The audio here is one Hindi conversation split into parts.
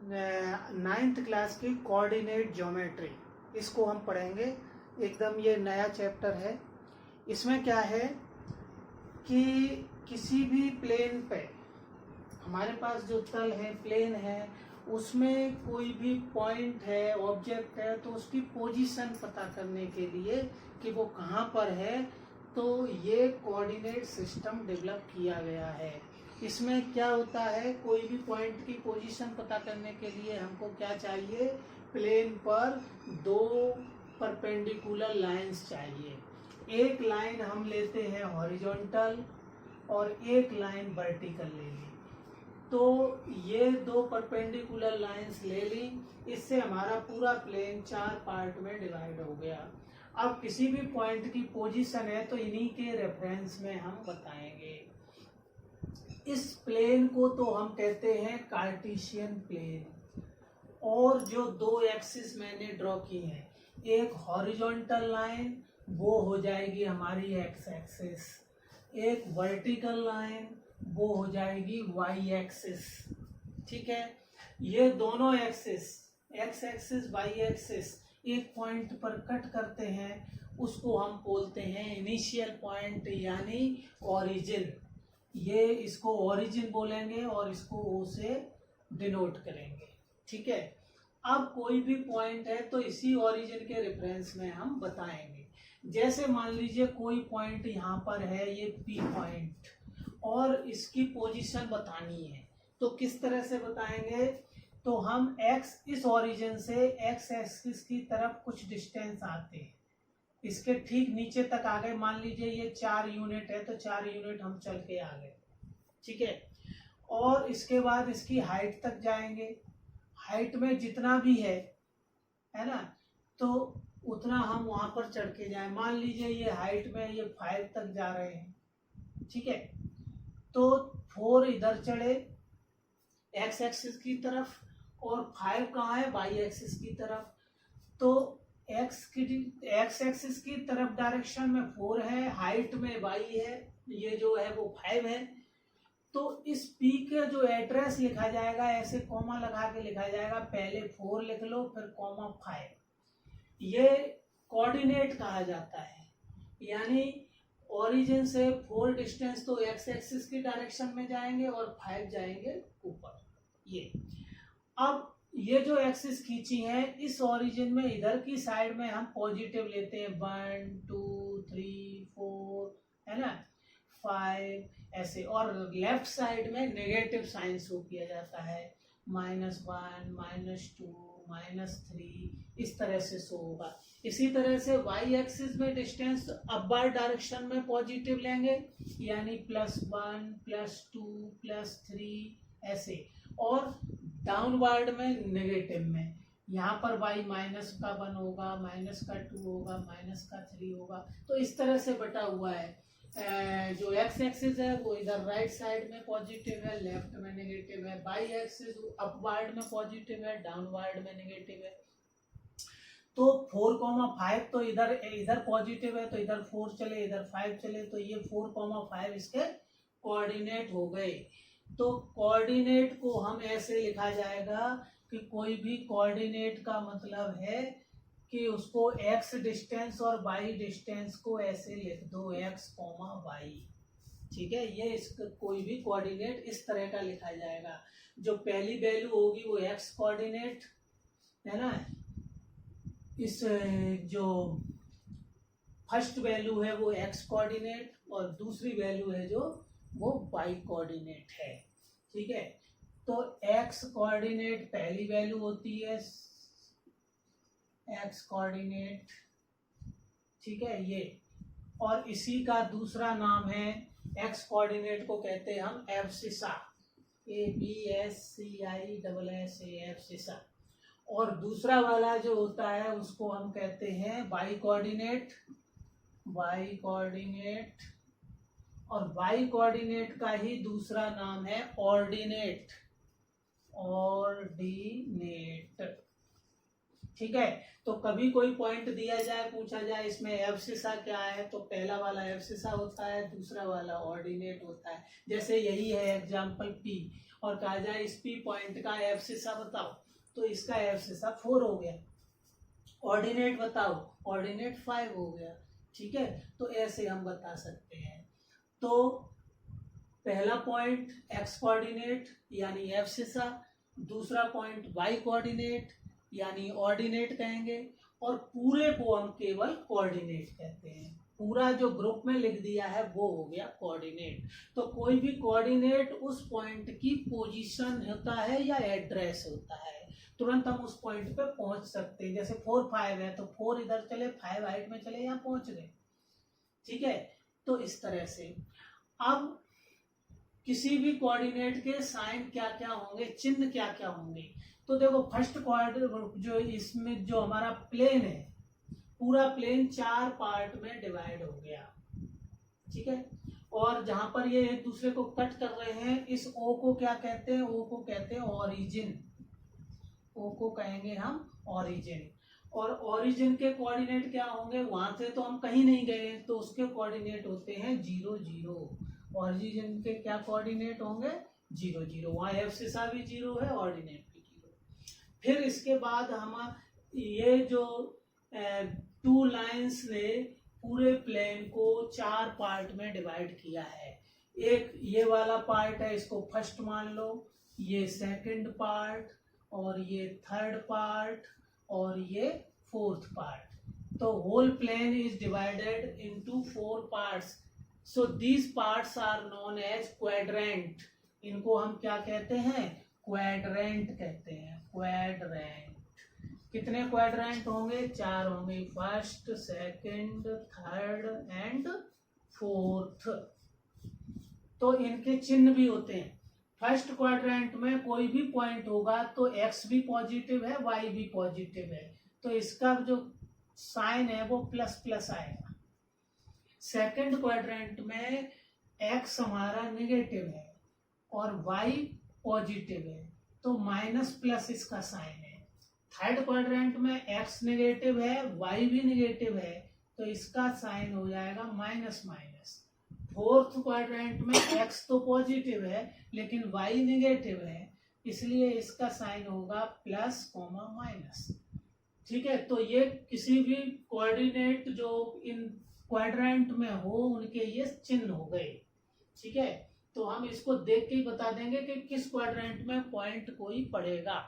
नाइन्थ क्लास की कोऑर्डिनेट ज्योमेट्री, इसको हम पढ़ेंगे। एकदम ये नया चैप्टर है। इसमें क्या है कि किसी भी प्लेन पे हमारे पास जो तल है, प्लेन है, उसमें कोई भी पॉइंट है, ऑब्जेक्ट है, तो उसकी पोजीशन पता करने के लिए कि वो कहाँ पर है, तो ये कोऑर्डिनेट सिस्टम डेवलप किया गया है। इसमें क्या होता है, कोई भी पॉइंट की पोजीशन पता करने के लिए हमको क्या चाहिए, प्लेन पर दो परपेंडिकुलर लाइंस चाहिए। एक लाइन हम लेते हैं हॉरिजॉन्टल और एक लाइन वर्टिकल ले ली। तो ये दो परपेंडिकुलर लाइंस ले ली, इससे हमारा पूरा प्लेन 4 पार्ट में डिवाइड हो गया। अब किसी भी पॉइंट की पोजीशन है तो इन्हीं के रेफरेंस में हम बताएंगे। इस प्लेन को तो हम कहते हैं कार्टेशियन प्लेन। और जो दो एक्सिस मैंने ड्रॉ की हैं, एक हॉरिजॉन्टल लाइन वो हो जाएगी हमारी एक्स एक्सिस, एक वर्टिकल लाइन वो हो जाएगी वाई एक्सिस। ठीक है, ये दोनों axis, x axis y axis, एक पॉइंट पर कट करते हैं, उसको हम बोलते हैं इनिशियल पॉइंट यानी ओरिजिन। ये इसको ओरिजिन बोलेंगे और इसको ओ से डिनोट करेंगे। ठीक है, अब कोई भी पॉइंट है तो इसी ओरिजिन के रेफरेंस में हम बताएंगे। जैसे मान लीजिए कोई पॉइंट यहाँ पर है, ये पी पॉइंट, और इसकी पोजीशन बतानी है, तो किस तरह से बताएंगे, तो हम एक्स, इस ओरिजिन से एक्स एक्सिस की तरफ कुछ डिस्टेंस आते हैं, इसके ठीक नीचे तक आ गए। मान लीजिए ये 4 यूनिट है तो 4 यूनिट हम चल के आ गए। ठीक है, और इसके बाद इसकी हाइट तक जाएंगे। हाइट में जितना भी है ना, तो उतना हम वहां पर चढ़ के जाए। मान लीजिए ये हाइट में ये 5 तक जा रहे हैं। ठीक है, तो 4 इधर चढ़े एक्स एक्सिस की तरफ, और 5 कहाँ है, वाई एक्सिस की तरफ। तो एक्स एक्सिस की तरफ डायरेक्शन में 4 है, हाइट में वाई है, ये जो है वो 5 है। तो इस पी का जो एड्रेस लिखा जाएगा, ऐसे कॉमा लगा के लिखा जाएगा, पहले 4 लिख लो फिर कॉमा 5। ये कोऑर्डिनेट कहा जाता है, यानी ओरिजिन से 4 डिस्टेंस तो एक्स एक्सिस की डायरेक्शन में जाएंगे और 5 जाएंगे ऊपर। ये अब ये जो एक्सिस खींची है, इस ओरिजिन में इधर की साइड में हम पॉजिटिव लेते हैं, 1 2 3 4 है ना, 5 ऐसे, और लेफ्ट साइड में नेगेटिव साइन शो किया जाता है, -1 -2 -3, इस तरह से शो होगा। इसी तरह से वाई एक्सिस में डिस्टेंस अपवर्ड डायरेक्शन में पॉजिटिव लेंगे, यानी +1 +2 +3 ऐसे, और डाउनवर्ड में नेगेटिव में, यहाँ पर y -1 होगा, -2 होगा, -3 होगा। तो इस तरह से बटा हुआ है। जो x एक्सिस है वो इधर राइट साइड में पॉजिटिव है, लेफ्ट में नेगेटिव है। y एक्सिस अपवर्ड में पॉजिटिव है, डाउनवर्ड में नेगेटिव है। तो 4,5 तो इधर पॉजिटिव है, तो इधर 4 चले, इधर 5 चले, तो ये 4,5 इसके कोऑर्डिनेट हो गए। तो कोऑर्डिनेट को हम ऐसे लिखा जाएगा कि कोई भी कोऑर्डिनेट का मतलब है कि उसको x डिस्टेंस और y डिस्टेंस को ऐसे लिख दो, x, y। ठीक है, ये इसका कोई भी कोऑर्डिनेट इस तरह का लिखा जाएगा। जो पहली वैल्यू होगी वो x कोऑर्डिनेट है ना, इस जो फर्स्ट वैल्यू है वो x कोऑर्डिनेट, और दूसरी वैल्यू है जो वो y कोऑर्डिनेट है। ठीक है, तो x कोऑर्डिनेट पहली वैल्यू होती है x कोऑर्डिनेट। ठीक है, ये, और इसी का दूसरा नाम है, x कोऑर्डिनेट को कहते हैं हम एब्सिसा, ABSCISSA, एब्सिसा। और दूसरा वाला जो होता है उसको हम कहते हैं y कोऑर्डिनेट, और y कोऑर्डिनेट का ही दूसरा नाम है ऑर्डिनेट। ठीक है। तो कभी कोई पॉइंट दिया जाए, पूछा जाए इसमें एब्सिसा क्या है, तो पहला वाला एब्सिसा होता है, दूसरा वाला ऑर्डिनेट होता है। जैसे यही है एग्जाम्पल पी, और कहा जाए इस पी पॉइंट का एब्सिसा बताओ, तो इसका एब्सिसा 4 हो गया। ऑर्डिनेट बताओ, ऑर्डिनेट 5 हो गया। ठीक है, तो ऐसे हम बता सकते हैं। तो पहला पॉइंट एक्स कोऑर्डिनेट यानी एब्सिसा, दूसरा पॉइंट वाई कोऑर्डिनेट यानी ऑर्डिनेट कहेंगे, और पूरे को हम केवल कोऑर्डिनेट कहते हैं। पूरा जो ग्रुप में लिख दिया है वो हो गया कोऑर्डिनेट। तो कोई भी कोऑर्डिनेट उस पॉइंट की पोजीशन होता है या एड्रेस होता है, तुरंत हम उस पॉइंट पे पहुंच सकते हैं। जैसे 4 5 है तो 4 इधर चले, 5 हाइट में चले, यहाँ पहुंच गए। ठीक है, तो इस तरह से। अब किसी भी कोऑर्डिनेट के साइन क्या क्या होंगे, चिन्ह क्या क्या होंगे, तो देखो फर्स्ट कोऑर्डिनेट जो इसमें जो हमारा प्लेन है, पूरा प्लेन 4 पार्ट में डिवाइड हो गया। ठीक है, और जहां पर ये एक दूसरे को कट कर रहे हैं, इस ओ को क्या कहते हैं, ओ को कहते हैं ओरिजिन। ओ को कहेंगे हम ओरिजिन। और ओरिजिन के कोऑर्डिनेट क्या होंगे, वहां से तो हम कहीं नहीं गए, तो उसके कोऑर्डिनेट होते हैं 0 0। ओरिजिन के क्या कोऑर्डिनेट होंगे, 0 0। वहां एब्सिसा भी 0 है, ऑर्डिनेट भी 0। फिर इसके बाद हम ये जो 2 लाइंस ने पूरे प्लेन को 4 पार्ट में डिवाइड किया है। एक ये वाला पार्ट है, इसको फर्स्ट मान लो, ये सेकंड पार्ट, और ये थर्ड पार्ट, और ये फोर्थ पार्ट। तो whole plane is divided into 4 parts. So these parts are known as quadrant. इनको हम क्या कहते हैं, क्वाड्रेंट कहते हैं, क्वाड्रेंट। कितने क्वाड्रेंट होंगे, 4 होंगे, first, second, third and fourth. तो इनके चिन्ह भी होते हैं। फर्स्ट क्वाड्रेंट में कोई भी पॉइंट होगा तो एक्स भी पॉजिटिव है, वाई भी पॉजिटिव है, तो इसका जो साइन है वो प्लस प्लस आएगा। सेकंड क्वाड्रेंट में एक्स हमारा नेगेटिव है और वाई पॉजिटिव है, तो माइनस प्लस इसका साइन है। थर्ड क्वाड्रेंट में एक्स नेगेटिव है, वाई भी नेगेटिव है, तो इसका साइन हो जाएगा माइनस माइनस। फोर्थ क्वाड्रेंट में एक्स तो पॉजिटिव है लेकिन वाई नेगेटिव है, इसलिए इसका साइन होगा प्लस कॉमा माइनस। ठीक है, तो ये किसी भी कोऑर्डिनेट जो इन क्वाड्रेंट में हो उनके ये चिन्ह हो गए। ठीक है, तो हम इसको देख के ही बता देंगे कि किस क्वाड्रेंट में पॉइंट कोई पड़ेगा।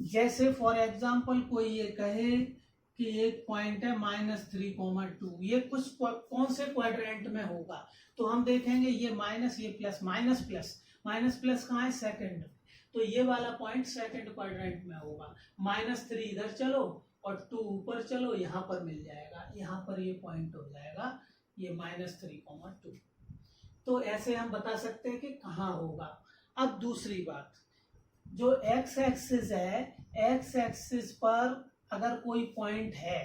जैसे फॉर एग्जांपल कोई ये कहे कि एक पॉइंट है -3,2, ये कुछ कौन से क्वाड्रेंट में होगा, तो हम देखेंगे ये माइनस, ये प्लस, माइनस प्लस कहाँ है, सेकंड। तो ये वाला पॉइंट सेकंड क्वाड्रेंट में होगा। -3 इधर चलो और 2 ऊपर चलो, यहाँ पर मिल जाएगा, यहाँ पर ये पॉइंट हो जाएगा, ये -3,2। तो ऐसे हम बता सकते हैं कि कहाँ होगा। अब दूसरी बात, जो एक्स एक्सिस है, एक्स एक्सिस पर अगर कोई पॉइंट है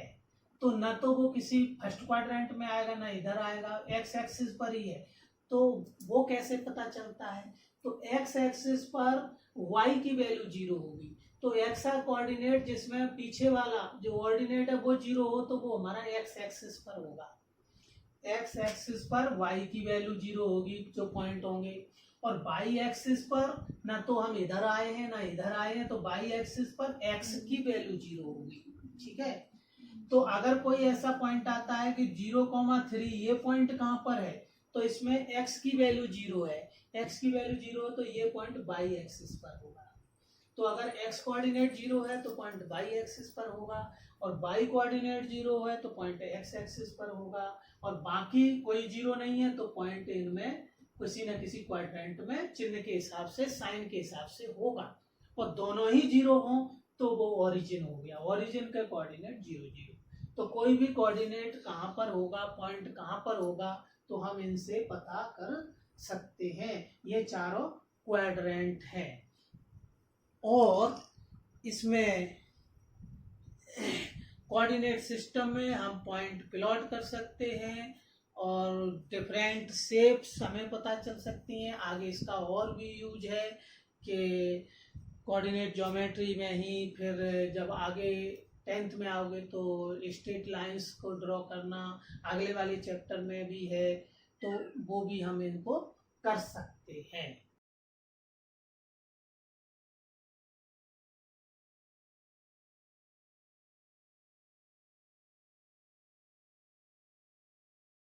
तो न तो वो किसी फर्स्ट क्वाड्रेंट में आएगा ना इधर आएगा, एक्स एक्सिस पर ही है। तो वो कैसे पता चलता है, तो एक्स एक्सिस पर y की वैल्यू 0 होगी, तो एक्स का कोऑर्डिनेट जिसमें पीछे वाला जो ऑर्डिनेट है वो 0 हो तो वो हमारा एक्स एक्सिस पर होगा। एक्स एक्सिस पर y की वैल्यू 0 होगी जो पॉइंट होंगे, और बाई एक्सिस पर ना तो हम इधर आए हैं ना इधर आए हैं, तो बाई एक्सिस पर x की वैल्यू 0 होगी। ठीक है, तो अगर कोई ऐसा पॉइंट आता है कि 0,3 ये पॉइंट कहां पर है, तो इसमें x की वैल्यू 0 है, x की वैल्यू 0 है तो ये पॉइंट बाई एक्सिस पर होगा। तो अगर x कोऑर्डिनेट 0 है तो पॉइंट बाई एक्सिस पर होगा, और बाई कोऑर्डिनेट 0 है तो पॉइंट x एक्सिस पर होगा, और बाकी कोई 0 नहीं है तो पॉइंट इनमें किसी न किसी क्वाड्रेंट में चिन्ह के हिसाब से, साइन के हिसाब से होगा। और दोनों ही 0 हो तो वो ओरिजिन हो गया, ओरिजिन का कोऑर्डिनेट 0 0। तो कोई भी कोऑर्डिनेट कहाँ पर होगा, पॉइंट कहाँ पर होगा, तो हम इनसे पता कर सकते हैं। ये चारों क्वाड्रेंट हैं, और इसमें कोऑर्डिनेट सिस्टम में हम पॉइंट प्लॉट कर सकते हैं, और डिफरेंट शेप्स हमें पता चल सकती हैं। आगे इसका और भी यूज है कि कोऑर्डिनेट ज्योमेट्री में ही फिर जब आगे 10th में आओगे तो स्ट्रेट लाइंस को ड्रॉ करना अगले वाले चैप्टर में भी है, तो वो भी हम इनको कर सकते हैं।